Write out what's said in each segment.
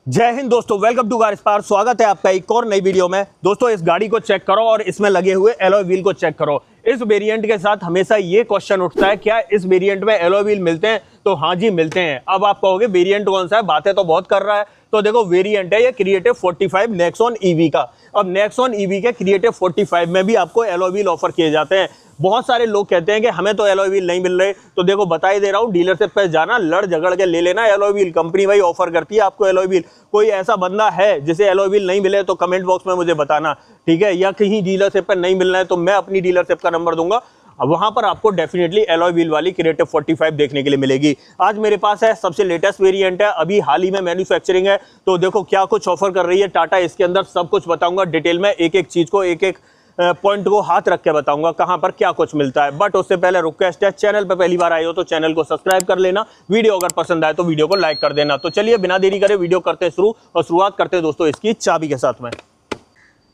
जय हिंद दोस्तों, welcome to car spark. स्वागत है आपका एक और नई वीडियो में। दोस्तों इस गाड़ी को चेक करो और इसमें लगे हुए एलॉय व्हील को चेक करो। इस वेरिएंट के साथ हमेशा ये क्वेश्चन उठता है, क्या इस वेरिएंट में एलॉय व्हील मिलते हैं? तो हाँ जी मिलते हैं। अब आप कहोगे वेरिएंट कौन सा है, बातें तो बहुत कर रहा है। तो देखो वेरिएंट है ये क्रिएटिव 45 नेक्सॉन ईवी का। अब नेक्सॉन ईवी के क्रिएटिव 45 में भी आपको एलॉय व्हील ऑफर किए जाते हैं। बहुत सारे लोग कहते हैं कि हमें तो एलॉय व्हील नहीं मिल रहे, तो देखो बता ही दे रहा हूँ, डीलरशिप पे जाना, लड़ झगड़ के ले लेना एलॉय व्हील। कंपनी भाई ऑफर करती है आपको एलॉय व्हील। कोई ऐसा बंदा है जिसे एलॉय व्हील नहीं मिले तो कमेंट बॉक्स में मुझे बताना, ठीक है? या कहीं डीलरशिप पे नहीं मिलना है तो मैं अपनी डीलरशिप का नंबर दूंगा, वहां पर आपको डेफिनेटली एलॉय व्हील वाली क्रिएटिव 45 देखने के लिए मिलेगी। आज मेरे पास है सबसे लेटेस्ट वेरिएंट है, अभी हाल ही में मैन्युफैक्चरिंग है। तो देखो क्या कुछ ऑफर कर रही है टाटा, इसके अंदर सब कुछ बताऊंगा डिटेल में, एक एक चीज को, एक एक पॉइंट को हाथ रख के बताऊंगा कहां पर क्या कुछ मिलता है। बट उससे पहले रिक्वेस्ट है, चैनल पे पहली बार आए हो तो चैनल को सब्सक्राइब कर लेना, वीडियो अगर पसंद आए तो वीडियो को लाइक कर देना। तो चलिए बिना देरी करे वीडियो करते हैं शुरू, और शुरुआत करते हैं दोस्तों इसकी चाबी के साथ में।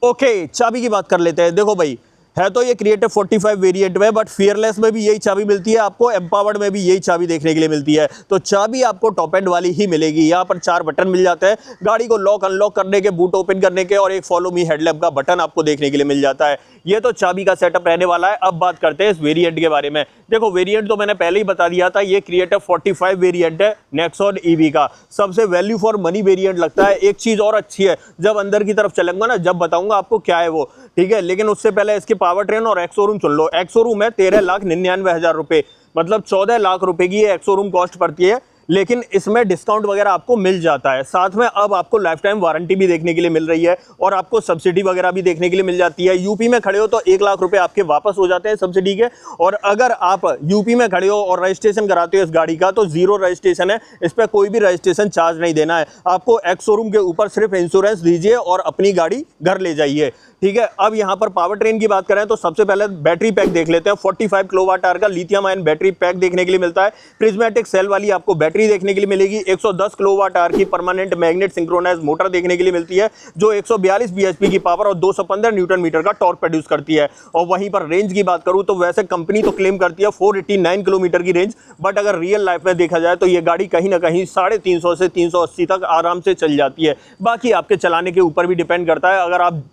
ओके, चाबी की बात कर लेते हैं। देखो भाई, है तो ये क्रिएटिव 45 वेरिएंट में, बट फियरलेस में भी यही चाबी मिलती है आपको, एम्पावर्ड में भी यही चाबी देखने के लिए मिलती है। तो चाबी आपको टॉप एंड वाली ही मिलेगी। यहाँ पर 4 बटन मिल जाते हैं गाड़ी को लॉक अनलॉक करने के, बूट ओपन करने के, और एक फॉलो मी हेडलैम्प का बटन आपको देखने के लिए मिल जाता है। ये तो चाबी का सेटअप रहने वाला है। अब बात करते हैं इस वेरिएंट के बारे में। देखो वेरिएंट तो मैंने पहले ही बता दिया था, ये क्रिएटिव 45 वेरिएंट है नेक्सॉन ईवी का। सबसे वैल्यू फॉर मनी वेरिएंट लगता है। एक चीज और अच्छी है, जब अंदर की तरफ चलूंगा ना, जब बताऊंगा आपको क्या है वो, ठीक है? लेकिन उससे पहले इसकी पावर ट्रेन और एक्स शोरूम सुन लो। एक्स शोरूम है 13,99,000 रुपए, मतलब 14 लाख रुपए की एक्स शोरूम कॉस्ट पड़ती है। लेकिन इसमें डिस्काउंट वगैरह आपको मिल जाता है। साथ में अब आपको लाइफ टाइम वारंटी भी देखने के लिए मिल रही है, और आपको सब्सिडी वगैरह भी देखने के लिए मिल जाती है। यूपी में खड़े हो तो 1 लाख रुपए आपके वापस हो जाते हैं सब्सिडी के। और अगर आप यूपी में खड़े हो और रजिस्ट्रेशन कराते हो इस गाड़ी का, तो 0 रजिस्ट्रेशन है, इस पर कोई भी रजिस्ट्रेशन चार्ज नहीं देना है आपको। एक्स शोरूम के ऊपर सिर्फ इंश्योरेंस दीजिए और अपनी गाड़ी घर ले जाइए, ठीक है? अब यहाँ पर पावर ट्रेन की बात करें तो सबसे पहले बैटरी पैक देख लेते हैं। 45 किलोवाट आवर का लिथियम आयन बैटरी पैक देखने के लिए मिलता है। प्रिज्मेटिक सेल वाली आपको बैटरी देखने के लिए मिलेगी। 110 किलोवाट आवर की परमानेंट मैग्नेट सिंक्रोनाइज मोटर देखने के लिए मिलती है, जो 142 बीएचपी की पावर और 215 न्यूटन मीटर का टॉर्क प्रोड्यूस करती है। और वहीं पर रेंज की बात करूं तो वैसे कंपनी तो क्लेम करती है 489 किलोमीटर की रेंज, बट अगर रियल लाइफ में देखा जाए तो ये गाड़ी कहीं ना कहीं 350 से 380 तक आराम से चल जाती है। बाकी आपके चलाने के ऊपर भी डिपेंड करता है। अगर आप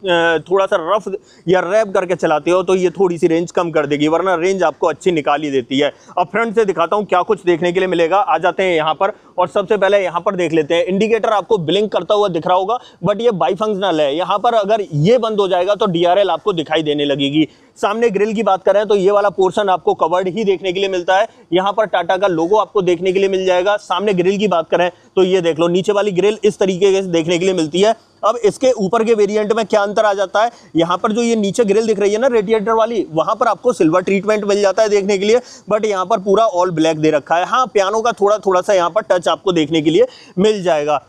थोड़ा सा रफ या रैप करके चलाते हो तो ये थोड़ी सी रेंज कम कर देगी, वरना रेंज आपको अच्छी निकाल ही देती है। अब फ्रंट से दिखाता हूं क्या कुछ देखने के लिए मिलेगा। आ जाते हैं यहां पर, और सबसे पहले यहां पर देख लेते हैं। इंडिकेटर आपको ब्लिंक करता हुआ दिख रहा होगा, बट ये बाईफंक्शनल है। यहां पर अगर ये बंद हो जाएगा तो डीआरएल आपको दिखाई देने लगेगी। सामने ग्रिल की बात करें तो ये वाला पोर्शन आपको कवर्ड ही देखने के लिए मिलता है। यहां पर टाटा का लोगो आपको देखने के लिए मिल जाएगा। सामने ग्रिल की बात करें तो ये देख लो, नीचे वाली ग्रिल इस तरीके से देखने के लिए मिलती है। अब इसके ऊपर के वेरिएंट में क्या अंतर आ जाता है, यहां पर जो ये नीचे ग्रिल दिख रही है ना रेडिएटर वाली, वहां पर आपको सिल्वर ट्रीटमेंट मिल जाता है देखने के लिए, बट यहां पर पूरा ऑल ब्लैक दे रखा है। हाँ, पियानो का थोड़ा सा यहां पर टच आपको देखने के लिए मिल जाएगा।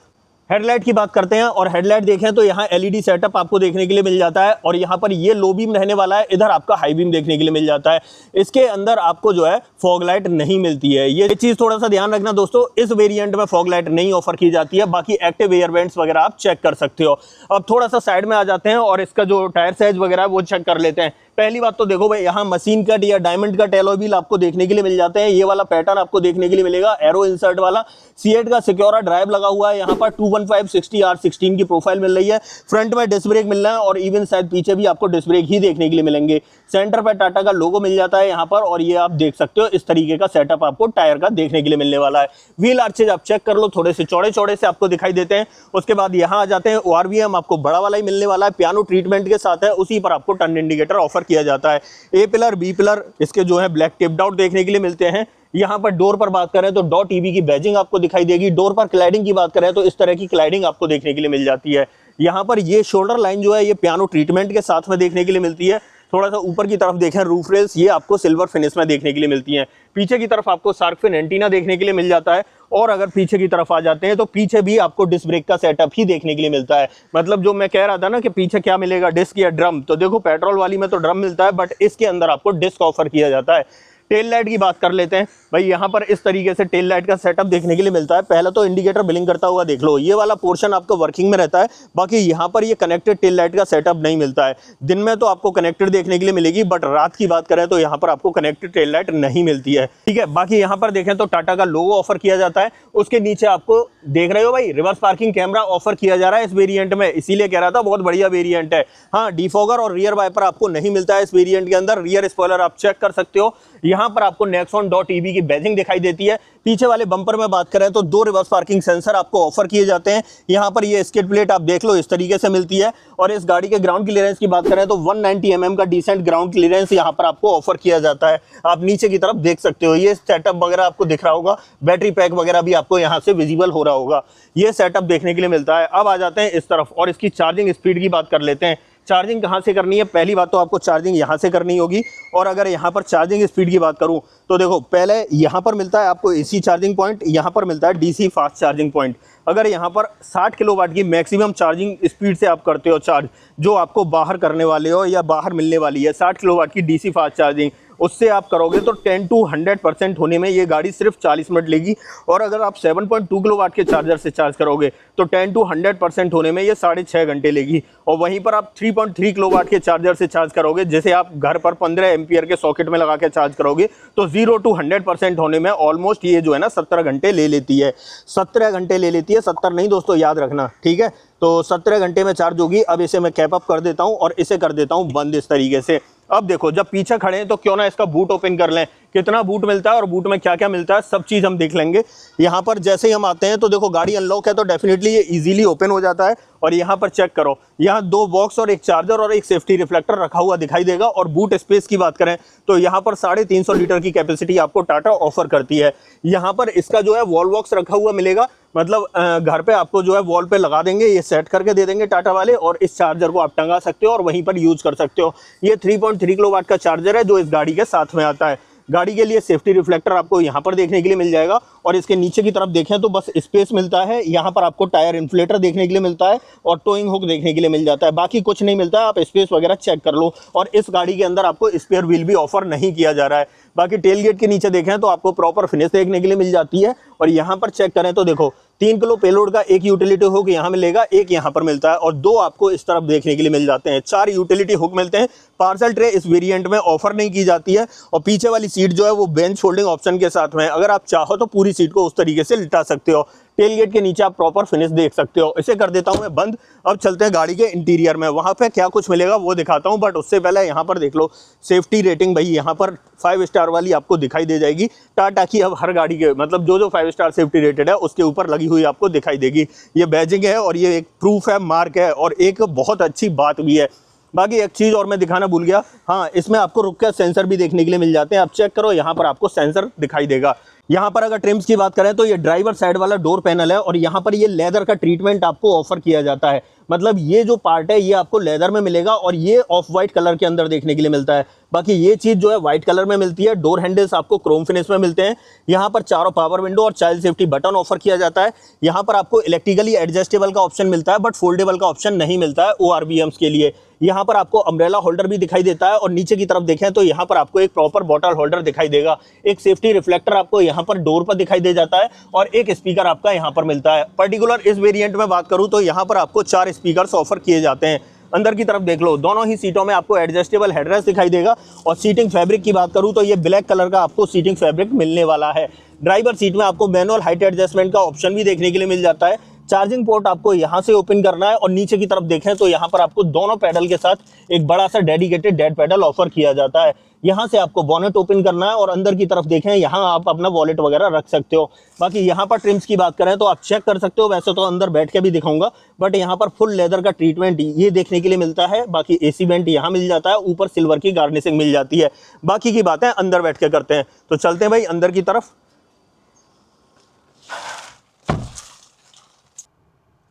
हेडलाइट की बात करते हैं, और हेडलाइट देखें तो यहाँ एलईडी सेटअप आपको देखने के लिए मिल जाता है, और यहाँ पर ये लो बीम रहने वाला है, इधर आपका हाई बीम देखने के लिए मिल जाता है। इसके अंदर आपको जो है फॉग लाइट नहीं मिलती है। ये चीज थोड़ा सा ध्यान रखना दोस्तों, इस वेरिएंट में फॉग लाइट नहीं ऑफर की जाती है। बाकी एक्टिव एयर वेंट्स वगैरह आप चेक कर सकते हो। अब थोड़ा सा साइड में आ जाते हैं और इसका जो टायर साइज वगैरह है वो चेक कर लेते हैं। पहली बात तो देखो भाई, यहाँ मशीन कट या डायमंड कट एलॉय व्हील आपको देखने के लिए मिल जाते हैं। ये वाला पैटर्न आपको देखने के लिए मिलेगा, एरो इंसर्ट वाला। C8 का सिक्योरा ड्राइव लगा हुआ है। यहाँ पर 215/60R16 की प्रोफाइल मिल रही है। फ्रंट में डिस्क ब्रेक मिल रहा है, और इवन शायद पीछे भी आपको डिस्क ब्रेक ही देखने के लिए मिलेंगे। सेंटर पर टाटा का लोगो मिल जाता है यहाँ पर, और ये आप देख सकते हो इस तरीके का सेटअप आपको टायर का देखने के लिए मिलने वाला है। व्हील आर्चेज आप चेक कर लो, थोड़े से चौड़े चौड़े से आपको दिखाई देते हैं। उसके बाद यहाँ आ जाते हैं, ORVM आपको बड़ा वाला ही मिलने वाला है, पियानो ट्रीटमेंट के साथ है। उसी पर आपको टर्न इंडिकेटर ऑफर किया जाता है। ए पिलर, बी पिलर इसके जो है ब्लैक टिप्ड आउट देखने के लिए मिलते हैं। यहाँ पर डोर पर बात करें तो डॉट ईवी की बैजिंग आपको दिखाई देगी। डोर पर क्लाइडिंग की बात करें तो इस तरह की क्लाइडिंग आपको देखने के लिए मिल जाती है। यहाँ पर ये शोल्डर लाइन जो है ये पियानो ट्रीटमेंट के साथ में देखने के लिए मिलती है। थोड़ा सा ऊपर की तरफ देखें, रूफ रेल्स ये आपको सिल्वर फिनिश में देखने के लिए मिलती हैं। पीछे की तरफ आपको शार्क फिन एंटीना देखने के लिए मिल जाता है। और अगर पीछे की तरफ आ जाते हैं तो पीछे भी आपको डिस्क ब्रेक का सेटअप ही देखने के लिए मिलता है। मतलब जो मैं कह रहा था ना कि पीछे क्या मिलेगा, डिस्क या ड्रम, तो देखो पेट्रोल वाली में तो ड्रम मिलता है, बट इसके अंदर आपको डिस्क ऑफर किया जाता है। टेल लाइट की बात कर लेते हैं भाई। यहाँ पर इस तरीके से टेल लाइट का सेटअप देखने के लिए मिलता है। पहले तो इंडिकेटर ब्लिंक करता हुआ देख लो, ये वाला पोर्शन आपको वर्किंग में रहता है। बाकी यहाँ पर ये कनेक्टेड टेल लाइट का सेटअप नहीं मिलता है। दिन में तो आपको कनेक्टेड देखने के लिए मिलेगी, बट रात की बात करें तो यहाँ पर आपको कनेक्टेड टेल लाइट नहीं मिलती है, ठीक है। बाकी यहाँ पर देखें तो टाटा का लोगो ऑफर किया जाता है। उसके नीचे आपको देख रहे हो भाई रिवर्स पार्किंग कैमरा ऑफर किया जा रहा है इस वेरिएंट में, इसीलिए कह रहा था बहुत बढ़िया वेरिएंट है। हाँ, डिफॉगर और रियर वाइपर आपको नहीं मिलता है इस वेरिएंट के अंदर। रियर स्पॉइलर आप चेक कर सकते हो। यहाँ पर आपको Nexon.EV की बैजिंग दिखाई देती है। पीछे वाले बम्पर में बात करें तो 2 रिवर्स पार्किंग सेंसर आपको ऑफर किए जाते हैं। यहाँ पर ये स्किड प्लेट आप देख लो इस तरीके से मिलती है। और इस गाड़ी के ग्राउंड क्लियरेंस की बात करें तो 190 mm का डिसेंट ग्राउंड क्लियरेंस यहाँ पर आपको ऑफर किया जाता है। आप नीचे की तरफ देख सकते हो, ये सेटअप वगैरह आपको दिख रहा होगा, बैटरी पैक वगैरह भी आपको यहाँ से विजिबल हो रहा होगा। ये सेटअप देखने के लिए मिलता है। अब आ जाते हैं इस तरफ और इसकी चार्जिंग स्पीड की बात कर लेते हैं। चार्जिंग कहाँ से करनी है? पहली बात तो आपको चार्जिंग यहाँ से करनी होगी। और अगर यहाँ पर चार्जिंग स्पीड की बात करूँ तो देखो, पहले यहाँ पर मिलता है आपको AC चार्जिंग पॉइंट, यहाँ पर मिलता है DC फास्ट चार्जिंग पॉइंट। अगर यहाँ पर 60 किलोवाट की मैक्सिमम चार्जिंग स्पीड से आप करते हो चार्ज, जो आपको बाहर करने वाले हो या बाहर मिलने वाली है 60 किलोवाट की DC फास्ट चार्जिंग, उससे आप करोगे तो 10 to 100% होने में ये गाड़ी सिर्फ 40 मिनट लेगी। और अगर आप 7.2 किलोवाट के चार्जर से चार्ज करोगे तो 10 to 100% होने में ये 6.5 घंटे लेगी। और वहीं पर आप 3.3 किलोवाट के चार्जर से चार्ज करोगे, जैसे आप घर पर 15 एम्पियर के सॉकेट में लगा के चार्ज करोगे, तो 0 to 100% होने में ऑलमोस्ट ये जो है ना 17 घंटे ले लेती है। 17 घंटे ले लेती है, 70 नहीं दोस्तों, याद रखना, ठीक है। तो 17 घंटे में चार्ज होगी। अब इसे मैं कैप अप कर देता हूँ और इसे कर देता हूँ बंद इस तरीके से। अब देखो, जब पीछे खड़े हैं तो क्यों ना इसका बूट ओपन कर लें, कितना बूट मिलता है और बूट में क्या क्या मिलता है, सब चीज़ हम देख लेंगे। यहाँ पर जैसे ही हम आते हैं तो देखो गाड़ी अनलॉक है, तो डेफिनेटली ये इजीली ओपन हो जाता है। और यहाँ पर चेक करो, यहाँ 2 बॉक्स और एक चार्जर और एक सेफ्टी रिफ्लेक्टर रखा हुआ दिखाई देगा। और बूट स्पेस की बात करें तो यहाँ पर 350 लीटर की कैपेसिटी आपको टाटा ऑफर करती है। यहाँ पर इसका जो है वॉल बॉक्स रखा हुआ मिलेगा, मतलब घर पे आपको जो है वॉल पे लगा देंगे, ये सेट करके दे देंगे टाटा वाले, और इस चार्जर को आप टंगा सकते हो और वहीं पर यूज कर सकते हो। ये 3.3 किलोवाट का चार्जर है जो इस गाड़ी के साथ में आता है। गाड़ी के लिए सेफ्टी रिफ्लेक्टर आपको यहाँ पर देखने के लिए मिल जाएगा। और इसके नीचे की तरफ देखें तो बस स्पेस मिलता है। यहाँ पर आपको टायर इन्फ्लेटर देखने के लिए मिलता है और टोइंग हुक देखने के लिए मिल जाता है, बाकी कुछ नहीं मिलता है। आप स्पेस वगैरह चेक कर लो। और इस गाड़ी के अंदर आपको स्पेयर व्हील भी ऑफर नहीं किया जा रहा है। बाकी टेल गेट के नीचे देखें तो आपको प्रॉपर फिनिश देखने के लिए मिल जाती है। और यहाँ पर चेक करें तो देखो, 3 किलो पेलोड का एक यूटिलिटी हुक यहाँ मिलेगा, एक यहाँ पर मिलता है, और 2 आपको इस तरफ देखने के लिए मिल जाते हैं। 4 यूटिलिटी हुक मिलते हैं। पार्सल ट्रे इस वेरिएंट में ऑफर नहीं की जाती है। और पीछे वाली सीट जो है वो बेंच होल्डिंग ऑप्शन के साथ में है। अगर आप चाहो तो पूरी सीट को उस तरीके से लिटा सकते हो। टेल गेट के नीचे आप प्रॉपर फिनिश देख सकते हो। इसे कर देता हूं मैं बंद। अब चलते हैं गाड़ी के इंटीरियर में, वहां पे क्या कुछ मिलेगा वो दिखाता हूं। बट उससे पहले यहाँ पर देख लो सेफ्टी रेटिंग, भाई यहाँ पर 5 स्टार वाली आपको दिखाई दे जाएगी। टाटा की अब हर गाड़ी के मतलब जो 5 स्टार सेफ्टी रेटेड है उसके ऊपर लगी हुई आपको दिखाई देगी। ये बैजिंग है और ये एक प्रूफ है, मार्क है, और एक बहुत अच्छी बात भी है। बाकी एक चीज़ और मैं दिखाना भूल गया, हाँ, इसमें आपको रुक के सेंसर भी देखने के लिए मिल जाते हैं। आप चेक करो, यहाँ पर आपको सेंसर दिखाई देगा। यहाँ पर अगर ट्रिम्स की बात करें तो ये ड्राइवर साइड वाला डोर पैनल है और यहाँ पर ये लेदर का ट्रीटमेंट आपको ऑफर किया जाता है। मतलब ये जो पार्ट है ये आपको लेदर में मिलेगा और ये ऑफ वाइट कलर के अंदर देखने के लिए मिलता है। बाकी ये चीज़ जो है व्हाइट कलर में मिलती है। डोर हैंडल्स आपको क्रोम फिनिश में मिलते हैं। यहाँ पर चारों पावर विंडो और चाइल्ड सेफ्टी बटन ऑफर किया जाता है। यहाँ पर आपको इलेक्ट्रिकली एडजस्टेबल का ऑप्शन मिलता है, बट फोल्डेबल का ऑप्शन नहीं मिलता है ORVMs के लिए। यहाँ पर आपको अम्ब्रेला होल्डर भी दिखाई देता है और नीचे की तरफ देखें तो यहाँ पर आपको एक प्रॉपर बॉटल होल्डर दिखाई देगा। एक सेफ्टी रिफ्लेक्टर आपको यहाँ पर डोर पर दिखाई दे जाता है और एक स्पीकर आपका यहाँ पर मिलता है। पर्टिकुलर इस वेरिएंट में बात करूँ तो यहाँ पर आपको 4 स्पीकर्स ऑफर किए जाते हैं। अंदर की तरफ देख लो, दोनों ही सीटों में आपको एडजस्टेबल हेडरेस्ट दिखाई देगा। और सीटिंग फैब्रिक की बात करूँ तो ये ब्लैक कलर का आपको सीटिंग फैब्रिक मिलने वाला है। ड्राइवर सीट में आपको मैनुअल हाइट एडजस्टमेंट का ऑप्शन भी देखने के लिए मिल जाता है। चार्जिंग पोर्ट आपको यहाँ से ओपन करना है और नीचे की तरफ देखें तो यहाँ पर आपको दोनों पैडल के साथ एक बड़ा सा डेडिकेटेड डेड पैडल ऑफर किया जाता है। यहाँ से आपको बोनेट ओपन करना है और अंदर की तरफ देखें, यहाँ आप अपना वॉलेट वगैरह रख सकते हो। बाकी यहाँ पर ट्रिम्स की बात करें तो आप चेक कर सकते हो, वैसे तो अंदर बैठ के भी दिखाऊंगा, बट यहाँ पर फुल लेदर का ट्रीटमेंट ये देखने के लिए मिलता है। बाकी AC वेंट यहाँ मिल जाता है, ऊपर सिल्वर की गार्निशिंग मिल जाती है। बाकी की बातें अंदर बैठ के करते हैं। तो चलते हैं भाई अंदर की तरफ।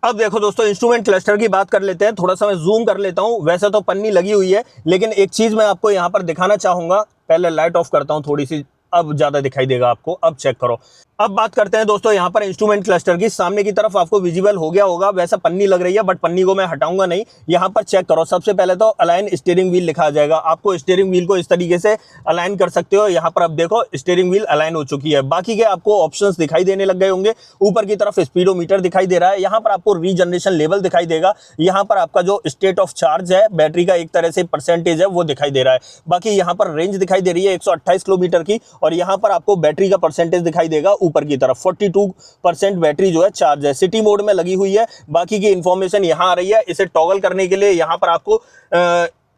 अब देखो दोस्तों, इंस्ट्रूमेंट क्लस्टर की बात कर लेते हैं। थोड़ा सा मैं जूम कर लेता हूं, वैसे तो पन्नी लगी हुई है, लेकिन एक चीज मैं आपको यहां पर दिखाना चाहूंगा। पहले लाइट ऑफ करता हूं थोड़ी सी, अब ज्यादा दिखाई देगा आपको। अब चेक करो, अब बात करते हैं दोस्तों यहाँ पर इंस्ट्रूमेंट क्लस्टर की। सामने की तरफ आपको विजिबल हो गया होगा, वैसा पन्नी लग रही है बट पन्नी को मैं हटाऊंगा नहीं। यहाँ पर चेक करो, सबसे पहले तो अलाइन स्टीयरिंग व्हील लिखा आ जाएगा। आपको स्टीयरिंग व्हील को इस तरीके से अलाइन कर सकते हो। यहाँ पर अब देखो स्टीयरिंग व्हील अलाइन हो चुकी है। बाकी के आपको ऑप्शंस दिखाई देने लग गए होंगे। ऊपर की तरफ स्पीडोमीटर दिखाई दे रहा है। यहाँ पर आपको रीजनरेशन लेवल दिखाई देगा। यहाँ पर आपका जो स्टेट ऑफ चार्ज है बैटरी का, एक तरह से परसेंटेज है, वो दिखाई दे रहा है। बाकी यहाँ पर रेंज दिखाई दे रही है 128 किलोमीटर की, और यहाँ पर आपको बैटरी का परसेंटेज दिखाई देगा ऊपर की तरफ 42% बैटरी जो है चार्ज है। सिटी मोड में लगी हुई है। बाकी की इंफॉर्मेशन यहाँ आ रही है। इसे टॉगल करने के लिए यहाँ पर आपको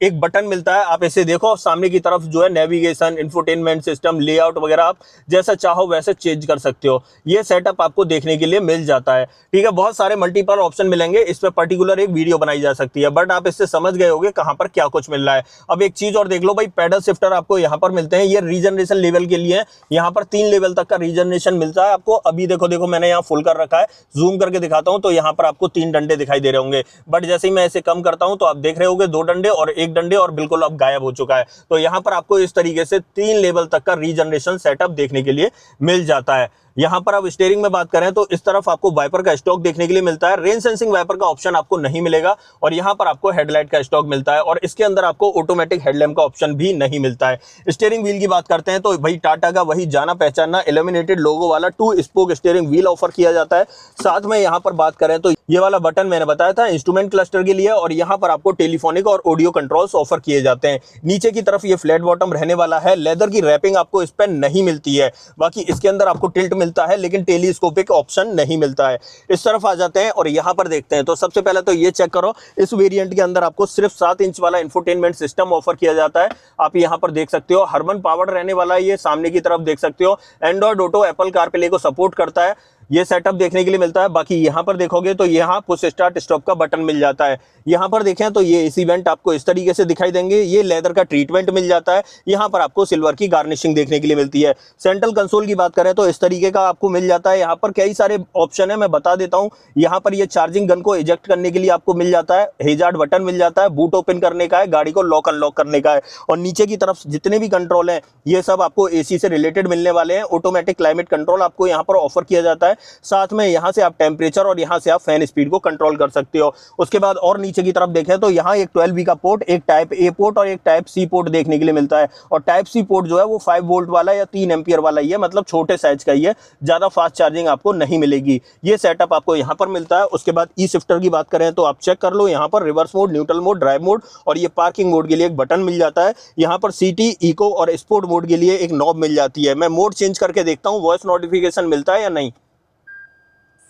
एक बटन मिलता है। आप इसे देखो, सामने की तरफ जो है नेविगेशन, इंफोटेनमेंट सिस्टम, लेआउट वगैरह आप जैसा चाहो वैसे चेंज कर सकते हो। ये सेटअप आपको देखने के लिए मिल जाता है। ठीक है, बहुत सारे मल्टीपल ऑप्शन मिलेंगे। इस पर पर्टिकुलर एक वीडियो बनाई जा सकती है, बट आप इससे समझ गए होंगे कहां पर क्या कुछ मिल रहा है। अब एक चीज और देख लो भाई, पैडल शिफ्टर आपको यहाँ पर मिलते हैं। ये रीजनरेशन लेवल के लिए है। यहाँ पर 3 लेवल तक का रीजनरेशन मिलता है आपको। अभी देखो मैंने यहाँ फुल कर रखा है, जूम करके दिखाता हूँ तो यहाँ पर आपको 3 डंडे दिखाई दे रहे होंगे। बट जैसे ही मैं इसे कम करता हूँ तो आप देख रहे होंगे 2 डंडे और 1 डंडे, और बिल्कुल अब गायब हो चुका है। तो यहां पर आपको इस तरीके से 3 लेवल तक का रीजनरेशन सेटअप देखने के लिए मिल जाता है। यहां पर अब स्टीयरिंग में बात करें तो इस तरफ आपको वाइपर का स्टॉक देखने के लिए मिलता है। रेन सेंसिंग वाइपर का ऑप्शन आपको नहीं मिलेगा, और यहां पर आपको हेडलाइट का स्टॉक मिलता है, और इसके अंदर आपको ऑटोमेटिक हेडलैम्प का ऑप्शन भी नहीं मिलता है। स्टीयरिंग व्हील की बात करते हैं तो भाई टाटा का वही जाना पहचाना इल्यूमिनेटेड लोगो वाला 2 स्पोक स्टीयरिंग व्हील ऑफर किया जाता है। साथ में यहां पर बात करें तो ये वाला बटन मैंने बताया था इंस्ट्रूमेंट क्लस्टर के लिए, और यहां पर आपको टेलीफोनिक और ऑडियो कंट्रोल्स ऑफर किए जाते हैं। नीचे की तरफ ये फ्लैट बॉटम रहने वाला है। लेदर की रैपिंग आपको इस पर नहीं मिलती है। बाकी इसके अंदर आपको टिल्ट मिलता है, लेकिन टेलीस्कोपिक ऑप्शन नहीं मिलता है। इस तरफ आ जाते हैं और यहां पर देखते हैं तो सबसे पहले तो ये चेक करो, इस वेरिएंट के अंदर आपको सिर्फ 7 इंच वाला इंफोटेनमेंट सिस्टम ऑफर किया जाता है। आप यहां पर देख सकते हो हर्मन पावर्ड रहने वाला है। ये सामने की तरफ देख सकते हो एंड्रॉइड ऑटो, एप्पल कारप्ले को सपोर्ट करता है। ये सेटअप देखने के लिए मिलता है। बाकी यहां पर देखोगे तो यहां पुश स्टार्ट स्टॉप का बटन मिल जाता है। यहां पर देखें तो ये एसी वेंट आपको इस तरीके से दिखाई देंगे। ये लेदर का ट्रीटमेंट मिल जाता है। यहां पर आपको सिल्वर की गार्निशिंग देखने के लिए मिलती है। सेंट्रल कंसोल की बात करें तो इस तरीके का आपको मिल जाता है। यहां पर कई सारे ऑप्शन है, मैं बता देता हूं। यहां पर ये चार्जिंग गन को इजेक्ट करने के लिए आपको मिल जाता है। हेजार्ड बटन मिल जाता है, बूट ओपन करने का है, गाड़ी को लॉक अनलॉक करने का है, और नीचे की तरफ जितने भी कंट्रोल हैं ये सब आपको एसी से रिलेटेड मिलने वाले हैं। ऑटोमेटिक क्लाइमेट कंट्रोल आपको यहां पर ऑफर किया जाता है। साथ में यहां से आप टेम्परेचर और यहां से आप फैन स्पीड को कंट्रोल कर सकते हो। उसके बाद और नीचे की तरफ देखें तो यहां एक 12V का पोर्ट, एक टाइप ए पोर्ट और एक टाइप सी पोर्ट देखने के लिए मिलता है। और टाइप सी पोर्ट जो है वो 5 वोल्ट वाला या 3 एम्पियर वाला ही है, मतलब छोटे साइज का ही है, ज्यादा फास्ट चार्जिंग आपको नहीं मिलेगी। ये सेटअप आपको यहां पर मिलता है। उसके बाद ई शिफ्टर की बात करें तो आप चेक कर लो, यहां पर reverse mode, neutral mode, drive mode और ये पार्किंग मोड के लिए एक बटन मिल जाता है। यहां पर सिटी, इको और स्पोर्ट मोड के लिए एक नॉब मिल जाती है। मैं मोड चेंज करके देखता हूं वॉइस नोटिफिकेशन मिलता है या नहीं।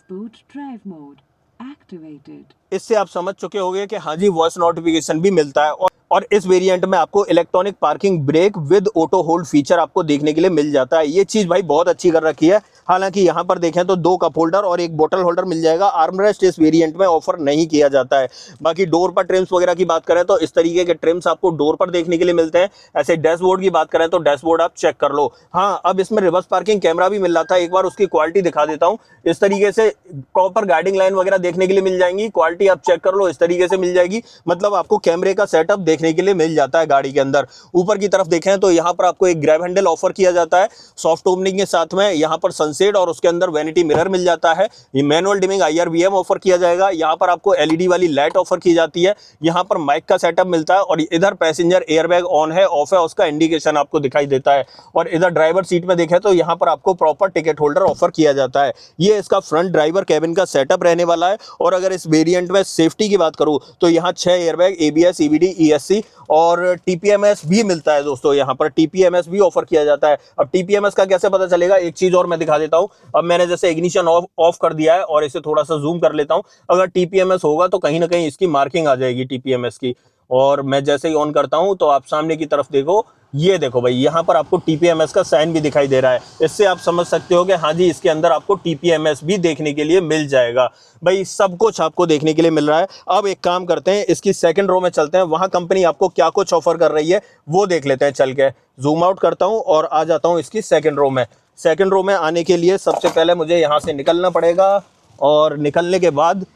Sport drive mode activated. इससे आप समझ चुके होंगे कि हाँ जी वॉइस नोटिफिकेशन भी मिलता है। और इस वेरिएंट में आपको electronic parking brake with auto hold feature आपको देखने के लिए मिल जाता है। ये चीज़ भाई बहुत अच्छी कर रखी है। हालांकि यहाँ पर देखें तो 2 कप होल्डर और एक बोतल होल्डर मिल जाएगा। आर्मरेस्ट इस वेरिएंट में ऑफर नहीं किया जाता है। बाकी डोर पर ट्रिम्स वगैरह की बात करें तो इस तरीके के ट्रिम्स आपको डोर पर देखने के लिए मिलते हैं। ऐसे डैशबोर्ड की बात करें तो डैशबोर्ड आप चेक कर लो। हाँ, अब इसमें रिवर्स पार्किंग कैमरा भी मिल रहा था, एक बार उसकी क्वालिटी दिखा देता हूँ। इस तरीके से प्रॉपर गाइडिंग लाइन वगैरह देखने के लिए मिल जाएंगी। क्वालिटी आप चेक कर लो, इस तरीके से मिल जाएगी। मतलब आपको कैमरे का सेटअप देखने के लिए मिल जाता है गाड़ी के अंदर। ऊपर की तरफ देखें तो यहाँ पर आपको एक ग्रैब हैंडल ऑफर किया जाता है सॉफ्ट ओपनिंग के साथ में। यहाँ पर सनसेट और उसके अंदर वैनिटी मिरर मिल जाता है। ये मैनुअल डिमिंग IRVM ऑफर किया जाएगा। यहाँ पर आपको LED वाली लाइट ऑफर की जाती है। यहाँ पर माइक का सेटअप मिलता है, और इधर पैसेंजर एयरबैग ऑन है ऑफ है उसका इंडिकेशन आपको दिखाई देता है। और इधर ड्राइवर सीट में देखें तो यहाँ पर आपको प्रॉपर टिकट होल्डर ऑफर किया जाता है। ये इसका फ्रंट ड्राइवर कैबिन का सेटअप रहने वाला है। और अगर इस वेरिएंट में सेफ्टी की बात करूँ तो यहाँ 6 एयरबैग, ABS, EBD, ESC और TPMS भी मिलता है दोस्तों। यहाँ पर TPMS भी ऑफर किया जाता है। अब TPMS का कैसे पता चलेगा, एक चीज और मैं दिखा देता हूँ। अब मैंने जैसे इग्निशन ऑफ कर दिया है और इसे थोड़ा सा जूम कर लेता हूँ। अगर TPMS होगा तो कहीं ना कहीं इसकी मार्किंग आ जाएगी TPMS की। और मैं जैसे ही ऑन करता हूँ तो आप सामने की तरफ देखो, ये देखो भाई यहाँ पर आपको TPMS का साइन भी दिखाई दे रहा है। इससे आप समझ सकते हो कि हाँ जी इसके अंदर आपको TPMS भी देखने के लिए मिल जाएगा। भाई सब कुछ आपको देखने के लिए मिल रहा है। अब एक काम करते हैं, इसकी सेकंड रो में चलते हैं, वहाँ कंपनी आपको क्या कुछ ऑफर कर रही है वो देख लेते हैं चल के। जूम आउट करता हूँ और आ जाता हूँ इसकी सेकंड रो में। सेकंड रो में आने के लिए सबसे पहले मुझे यहाँ से निकलना पड़ेगा, और निकलने के बाद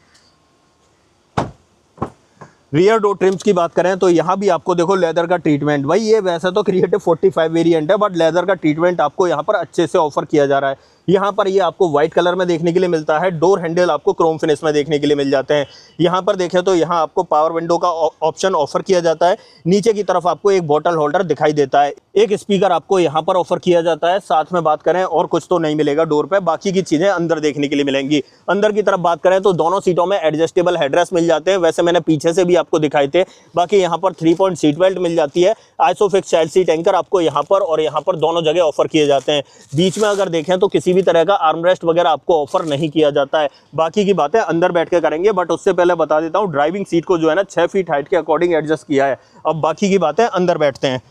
रियर डोर ट्रिम्स की बात करें तो यहाँ भी आपको देखो लेदर का ट्रीटमेंट। भाई ये वैसे तो क्रिएटिव 45 वेरिएंट है, बट लेदर का ट्रीटमेंट आपको यहाँ पर अच्छे से ऑफर किया जा रहा है। यहाँ पर ये आपको व्हाइट कलर में देखने के लिए मिलता है। डोर हैंडल आपको क्रोम फिनिश में देखने के लिए मिल जाते हैं। यहाँ पर देखें तो यहाँ आपको पावर विंडो का ऑप्शन ऑफर किया जाता है। नीचे की तरफ आपको एक बॉटल होल्डर दिखाई देता है। एक स्पीकर आपको यहाँ पर ऑफर किया जाता है। साथ में बात करें और कुछ तो नहीं मिलेगा डोर पे, बाकी की चीजें अंदर देखने के लिए मिलेंगी। अंदर की तरफ बात करें तो दोनों सीटों में एडजस्टेबल हेडरेस्ट मिल जाते हैं। वैसे मैंने पीछे से भी आपको दिखाए थे। बाकी यहाँ पर 3 पॉइंट सीट बेल्ट मिल जाती है। आइसोफिक्स चाइल्ड सीट एंकर आपको यहाँ पर और यहाँ पर दोनों जगह ऑफर किए जाते हैं। बीच में अगर देखें तो किसी भी तरह का आर्मरेस्ट वगैरह आपको ऑफर नहीं किया जाता है। बाकी की बातें अंदर बैठ के करेंगे, बट उससे पहले बता देता हूँ ड्राइविंग सीट को जो है ना 6 फीट हाइट के अकॉर्डिंग एडजस्ट किया है। अब बाकी की बातें अंदर बैठते हैं।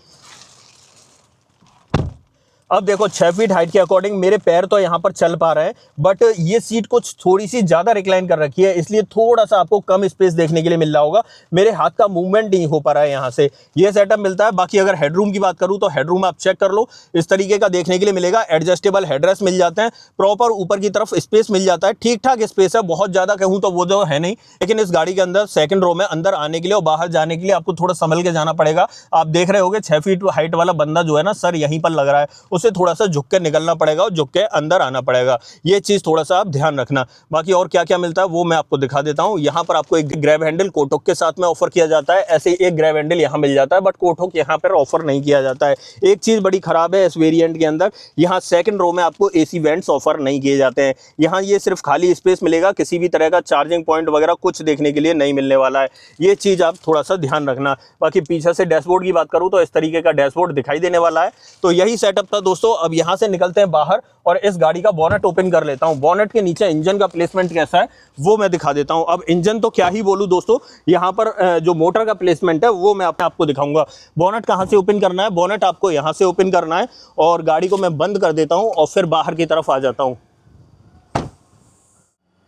अब देखो 6 फीट हाइट के अकॉर्डिंग मेरे पैर तो यहाँ पर चल पा रहे हैं, बट ये सीट कुछ थोड़ी सी ज़्यादा रिक्लाइन कर रखी है, इसलिए थोड़ा सा आपको कम स्पेस देखने के लिए मिल रहा होगा। मेरे हाथ का मूवमेंट नहीं हो पा रहा है यहाँ से, ये सेटअप मिलता है। बाकी अगर हेडरूम की बात करूँ तो हेडरूम आप चेक कर लो, इस तरीके का देखने के लिए मिलेगा। एडजस्टेबल हेडरेस्ट मिल जाते हैं, प्रॉपर ऊपर की तरफ स्पेस मिल जाता है। ठीक ठाक स्पेस है, बहुत ज़्यादा कहूँ तो वो जो है नहीं, लेकिन इस गाड़ी के अंदर सेकंड रो में अंदर आने के लिए और बाहर जाने के लिए आपको थोड़ा संभल के जाना पड़ेगा। आप देख रहे होगे 6 फीट हाइट वाला बंदा जो है ना, सर यहीं पर लग रहा है, उसे थोड़ा सा झुक निकलना पड़ेगा और झुक के अंदर आना पड़ेगा। ये चीज थोड़ा सा आप ध्यान रखना। बाकी और क्या क्या मिलता है वो मैं आपको दिखा देता हूं। यहाँ पर आपको एक ग्रैब हैंडल कोटक के साथ में ऑफर किया जाता है। ऐसे एक ग्रैब हैंडल यहाँ मिल जाता है, बट कोटक यहाँ पर ऑफर नहीं किया जाता है। एक चीज बड़ी खराब है इस वेरिएंट के अंदर, यहाँ सेकंड रो में आपको एसी वेंट्स ऑफर नहीं किए जाते हैं। यहाँ ये सिर्फ खाली स्पेस मिलेगा, किसी भी तरह का चार्जिंग पॉइंट वगैरह कुछ देखने के लिए नहीं मिलने वाला है। ये चीज आप थोड़ा सा ध्यान रखना। बाकी पीछे से डैशबोर्ड की बात करूँ तो इस तरीके का डैशबोर्ड दिखाई देने वाला है। तो यही सेटअप था दोस्तों। अब यहाँ से निकलते हैं बाहर और इस गाड़ी का बोनेट ओपन कर लेता हूं। बोनेट के नीचे इंजन का प्लेसमेंट कैसा है वो मैं दिखा देता हूं। अब इंजन तो क्या ही बोलूं दोस्तों, यहां पर जो मोटर का प्लेसमेंट है वो मैं आपको दिखाऊंगा। बोनेट कहां से ओपन करना है, बोनेट आपको यहां से ओपन करना है और गाड़ी को मैं बंद कर देता हूं और फिर बाहर की तरफ आ जाता हूं।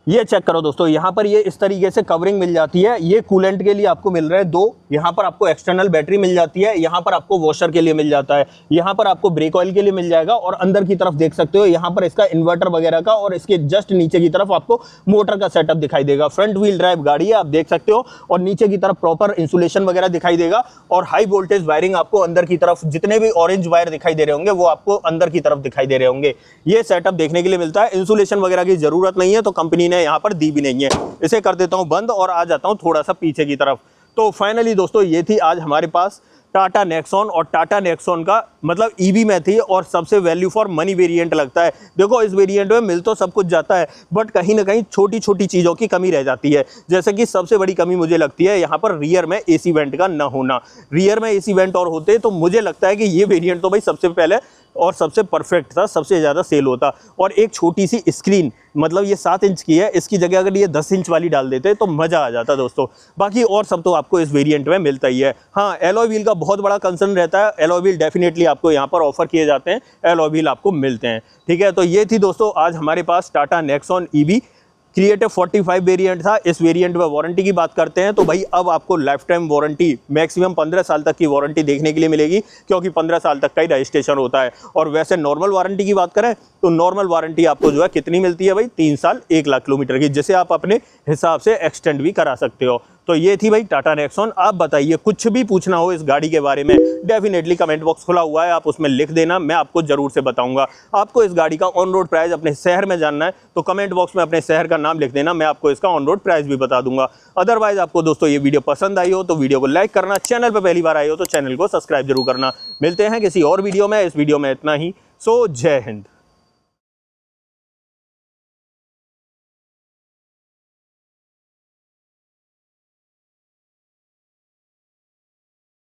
ये चेक करो दोस्तों, यहाँ पर ये इस तरीके से कवरिंग मिल जाती है। ये कूलेंट के लिए आपको मिल रहा है 2, यहाँ पर आपको एक्सटर्नल बैटरी मिल जाती है, यहाँ पर आपको वॉशर के लिए मिल जाता है, यहाँ पर आपको ब्रेक ऑयल के लिए मिल जाएगा और अंदर की तरफ देख सकते हो यहाँ पर इसका इन्वर्टर वगैरह का और इसके जस्ट नीचे की तरफ आपको मोटर का सेटअप दिखाई देगा। फ्रंट व्हील ड्राइव गाड़ी है, आप देख सकते हो, और नीचे की तरफ प्रॉपर इंसुलेशन वगैरह दिखाई देगा और हाई वोल्टेज वायरिंग आपको अंदर की तरफ, जितने भी ऑरेंज वायर दिखाई दे रहे होंगे वो आपको अंदर की तरफ दिखाई दे रहे होंगे। ये सेटअप देखने के लिए मिलता है। इंसुलेशन वगैरह की जरूरत नहीं है, तो कंपनी ने यहाँ पर दी भी नहीं है। इसे कर देता हूं बंद और आ जाता हूं थोड़ा सा पीछे की तरफ। तो फाइनली दोस्तों ये थी आज हमारे पास टाटा नेक्सॉन, और टाटा नेक्सॉन का मतलब ईवी में थी और सबसे वैल्यू फॉर मनी वेरिएंट लगता है। देखो इस वेरिएंट में मिल तो सब कुछ जाता है, बट कहीं ना कहीं छोटी छोटी चीज़ों की कमी रह जाती है। जैसे कि सबसे बड़ी कमी मुझे लगती है यहाँ पर रियर में एसी वेंट का ना होना। रियर में एसी वेंट और होते तो मुझे लगता है कि ये वेरिएंट तो भाई सबसे पहले और सबसे परफेक्ट था, सबसे ज़्यादा सेल होता। और एक छोटी सी स्क्रीन, मतलब ये 7 इंच की है, इसकी जगह अगर ये 10 इंच वाली डाल देते तो मज़ा आ जाता दोस्तों। बाकी और सब तो आपको इस वेरिएंट में मिलता ही है। हाँ, एलॉय व्हील का बहुत बड़ा कंसर्न रहता है। एलॉय व्हील डेफिनेटली आपको यहाँ पर ऑफर किए जाते हैं, एलॉय व्हील आपको मिलते हैं। ठीक है, तो ये थी दोस्तों आज हमारे पास Tata Nexon EV creative 45 variant था। इस वेरिएंट में वारंटी की बात करते हैं तो भाई अब आपको लाइफ टाइम वारंटी, मैक्सिमम 15 साल तक की वारंटी देखने के लिए मिलेगी, क्योंकि 15 साल तक का ही रजिस्ट्रेशन होता है। और वैसे नॉर्मल वारंटी की बात करें तो नॉर्मल वारंटी आपको जो है कितनी मिलती है भाई, 3 साल 1 लाख किलोमीटर की, जिसे आप अपने हिसाब से एक्सटेंड भी करा सकते हो। तो ये थी भाई टाटा नेक्सॉन। आप बताइए, कुछ भी पूछना हो इस गाड़ी के बारे में डेफिनेटली कमेंट बॉक्स खुला हुआ है, आप उसमें लिख देना, मैं आपको जरूर से बताऊंगा। आपको इस गाड़ी का ऑन रोड प्राइस अपने शहर में जानना है तो कमेंट बॉक्स में अपने शहर का नाम लिख देना, मैं आपको इसका ऑन रोड प्राइस भी बता दूंगा। अदरवाइज आपको दोस्तों ये वीडियो पसंद आई हो तो वीडियो को लाइक करना, चैनल पर पहली बार आई हो तो चैनल को सब्सक्राइब जरूर करना। मिलते हैं किसी और वीडियो में। इस वीडियो में इतना ही। सो जय हिंद।